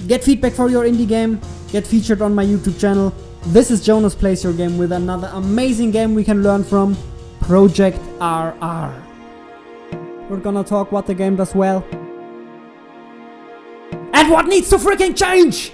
get feedback for your indie game, get featured on my YouTube channel. This is Jonas Plays Your Game with another amazing game we can learn from, Project RR. We're gonna talk what the game does well and what needs to freaking change!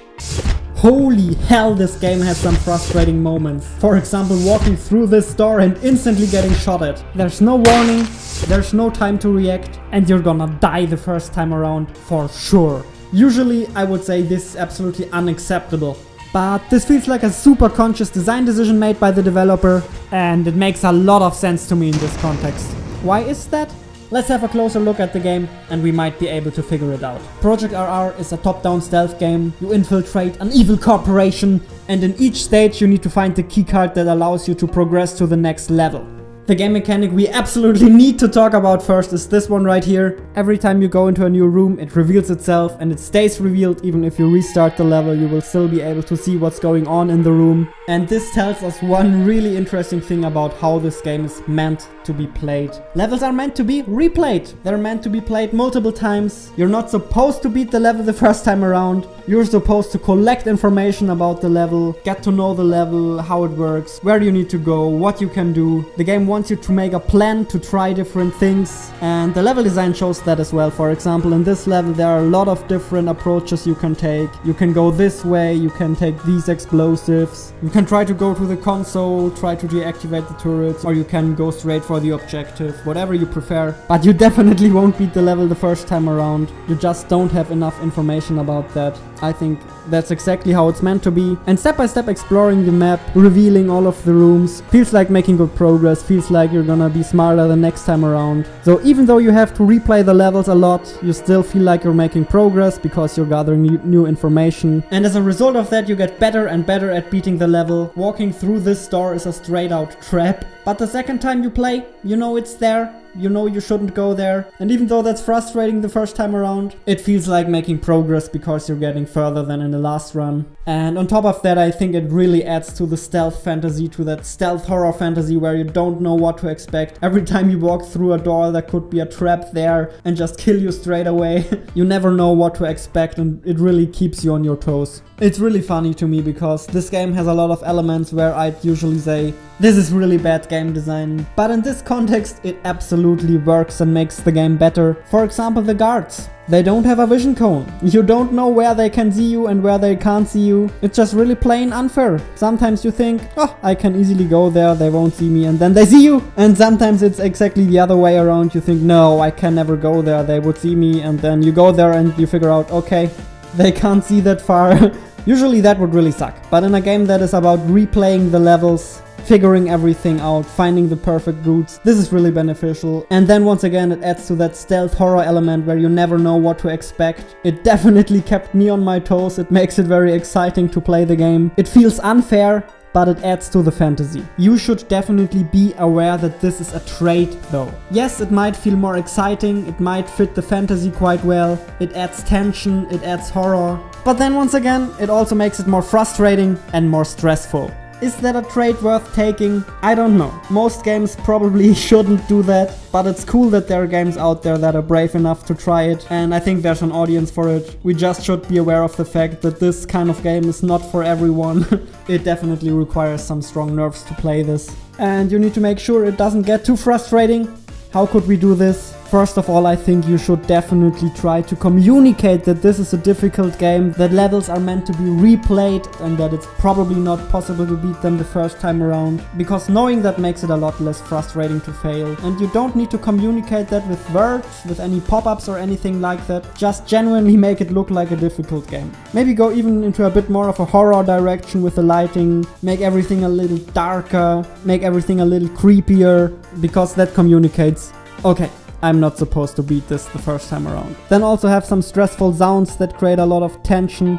Holy hell, this game has some frustrating moments. For example, walking through this door and instantly getting shot at. There's no warning, there's no time to react, and you're gonna die the first time around for sure. Usually, I would say this is absolutely unacceptable. But this feels like a super conscious design decision made by the developer, and it makes a lot of sense to me in this context. Why is that? Let's have a closer look at the game and we might be able to figure it out. Project RR is a top-down stealth game. You infiltrate an evil corporation and in each stage you need to find the keycard that allows you to progress to the next level. The game mechanic we absolutely need to talk about first is this one right here. Every time you go into a new room, it reveals itself and it stays revealed. Even if you restart the level, you will still be able to see what's going on in the room. And this tells us one really interesting thing about how this game is meant to be played. Levels are meant to be replayed. They're meant to be played multiple times. You're not supposed to beat the level the first time around. You're supposed to collect information about the level, get to know the level, how it works, where you need to go, what you can do. The game wants you to make a plan to try different things, and the level design shows that as well. For example, in this level there are a lot of different approaches you can take. You can go this way, you can take these explosives, you can try to go to the console, try to deactivate the turrets, or you can go straight for the objective, whatever you prefer. But you definitely won't beat the level the first time around. You just don't have enough information about that. I think that's exactly how it's meant to be. And step by step exploring the map, revealing all of the rooms, feels like making good progress, feels like you're gonna be smarter the next time around. So even though you have to replay the levels a lot, you still feel like you're making progress because you're gathering new information. And as a result of that, you get better and better at beating the level. Walking through this door is a straight out trap. But the second time you play, you know it's there. You know you shouldn't go there. And even though that's frustrating the first time around, it feels like making progress because you're getting further than in the last run. And on top of that, I think it really adds to the stealth fantasy, to that stealth horror fantasy where you don't know what to expect. Every time you walk through a door, there could be a trap there and just kill you straight away. You never know what to expect and it really keeps you on your toes. It's really funny to me because this game has a lot of elements where I'd usually say, this is really bad game design. But in this context, it absolutely works and makes the game better. For example, the guards. They don't have a vision cone. You don't know where they can see you and where they can't see you. It's just really plain unfair. Sometimes you think, oh, I can easily go there, they won't see me, and then they see you. And sometimes it's exactly the other way around. You think, no, I can never go there, they would see me, and then you go there and you figure out, okay, they can't see that far. Usually that would really suck. But in a game that is about replaying the levels, figuring everything out, finding the perfect routes, this is really beneficial. And then once again, it adds to that stealth horror element where you never know what to expect. It definitely kept me on my toes. It makes it very exciting to play the game. It feels unfair, but it adds to the fantasy. You should definitely be aware that this is a trait though. Yes, it might feel more exciting, it might fit the fantasy quite well, it adds tension, it adds horror. But then once again, it also makes it more frustrating and more stressful. Is that a trait worth taking? I don't know. Most games probably shouldn't do that, but it's cool that there are games out there that are brave enough to try it, and I think there's an audience for it. We just should be aware of the fact that this kind of game is not for everyone. It definitely requires some strong nerves to play this. And you need to make sure it doesn't get too frustrating. How could we do this? First of all, I think you should definitely try to communicate that this is a difficult game, that levels are meant to be replayed and that it's probably not possible to beat them the first time around. Because knowing that makes it a lot less frustrating to fail. And you don't need to communicate that with words, with any pop-ups or anything like that. Just genuinely make it look like a difficult game. Maybe go even into a bit more of a horror direction with the lighting, make everything a little darker, make everything a little creepier, because that communicates, okay, I'm not supposed to beat this the first time around. Then also have some stressful sounds that create a lot of tension.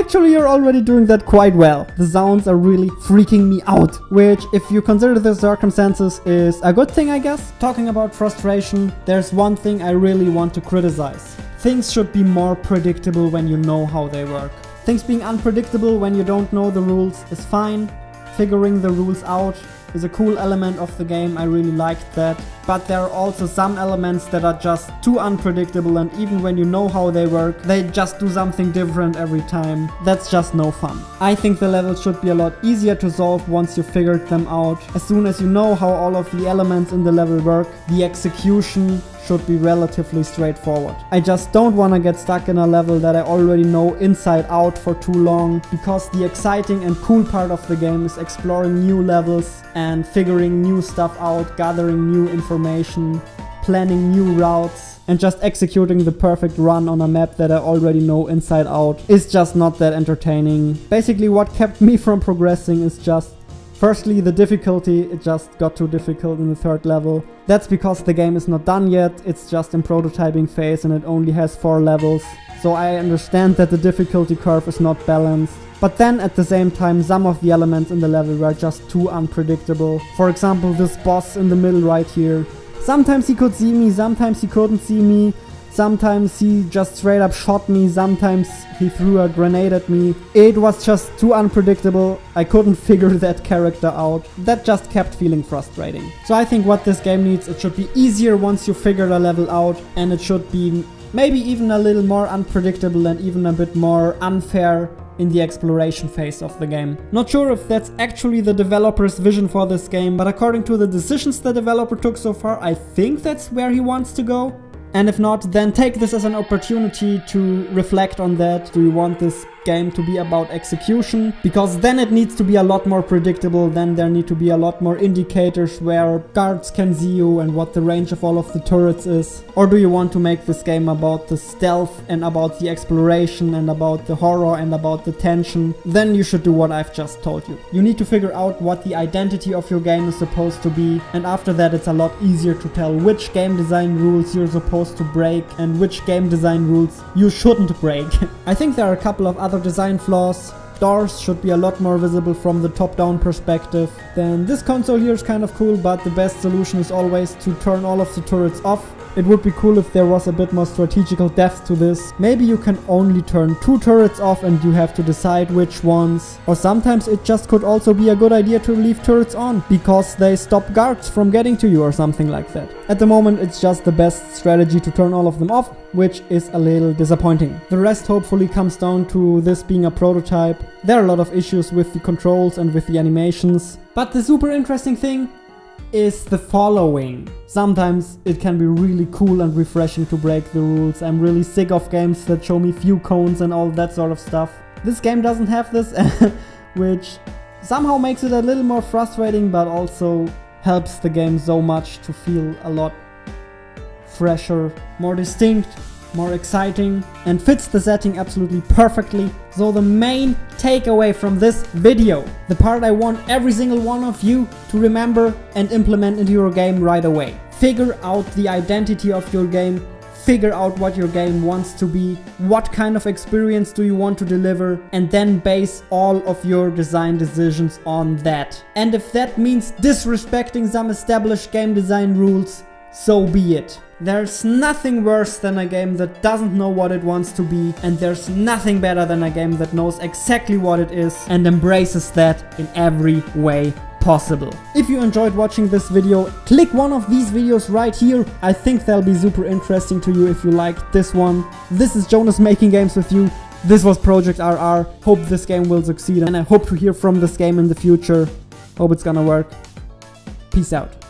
actually you're already doing that quite well. The sounds are really freaking me out, which if you consider the circumstances is a good thing, I guess. Talking about frustration, there's one thing I really want to criticize. Things should be more predictable when you know how they work. Things being unpredictable when you don't know the rules is fine. Figuring the rules out is a cool element of the game, I really liked that. But there are also some elements that are just too unpredictable, and even when you know how they work, they just do something different every time. That's just no fun. I think the levels should be a lot easier to solve once you figured them out. As soon as you know how all of the elements in the level work, the execution should be relatively straightforward. I just don't want to get stuck in a level that I already know inside out for too long, because the exciting and cool part of the game is exploring new levels and figuring new stuff out, gathering new information, planning new routes, and just executing the perfect run on a map that I already know inside out is just not that entertaining. Basically, what kept me from progressing is just firstly, the difficulty. It just got too difficult in the third level. That's because the game is not done yet, it's just in prototyping phase and it only has 4 levels. So I understand that the difficulty curve is not balanced. But then at the same time, some of the elements in the level were just too unpredictable. For example, this boss in the middle right here. Sometimes he could see me, sometimes he couldn't see me. Sometimes he just straight up shot me, sometimes he threw a grenade at me. It was just too unpredictable. I couldn't figure that character out. That just kept feeling frustrating. So I think what this game needs, it should be easier once you figure a level out, and it should be maybe even a little more unpredictable and even a bit more unfair in the exploration phase of the game. Not sure if that's actually the developer's vision for this game, but according to the decisions the developer took so far, I think that's where he wants to go. And if not, then take this as an opportunity to reflect on that. Do you want this game to be about execution? Because then it needs to be a lot more predictable, then there need to be a lot more indicators where guards can see you and what the range of all of the turrets is. Or do you want to make this game about the stealth and about the exploration and about the horror and about the tension? Then you should do what I've just told you. You need to figure out what the identity of your game is supposed to be, and after that it's a lot easier to tell which game design rules you're supposed to break and which game design rules you shouldn't break. I think there are a couple of other design flaws. Doors should be a lot more visible from the top-down perspective. Then this console here is kind of cool, but the best solution is always to turn all of the turrets off. It would be cool if there was a bit more strategical depth to this. Maybe you can only turn 2 turrets off and you have to decide which ones. Or sometimes it just could also be a good idea to leave turrets on, because they stop guards from getting to you or something like that. At the moment it's just the best strategy to turn all of them off, which is a little disappointing. The rest hopefully comes down to this being a prototype. There are a lot of issues with the controls and with the animations. But the super interesting thing is the following. Sometimes it can be really cool and refreshing to break the rules. I'm really sick of games that show me few cones and all that sort of stuff. This game doesn't have this, which somehow makes it a little more frustrating, but also helps the game so much to feel a lot fresher, more distinct, more exciting, and fits the setting absolutely perfectly. So the main takeaway from this video, the part I want every single one of you to remember and implement into your game right away. Figure out the identity of your game, figure out what your game wants to be, what kind of experience do you want to deliver, and then base all of your design decisions on that. And if that means disrespecting some established game design rules, so be it. There's nothing worse than a game that doesn't know what it wants to be, and there's nothing better than a game that knows exactly what it is and embraces that in every way possible. If you enjoyed watching this video, click one of these videos right here. I think they'll be super interesting to you if you liked this one. This is Jonas making games with you. This was Project RR. Hope this game will succeed, and I hope to hear from this game in the future. Hope it's gonna work. Peace out.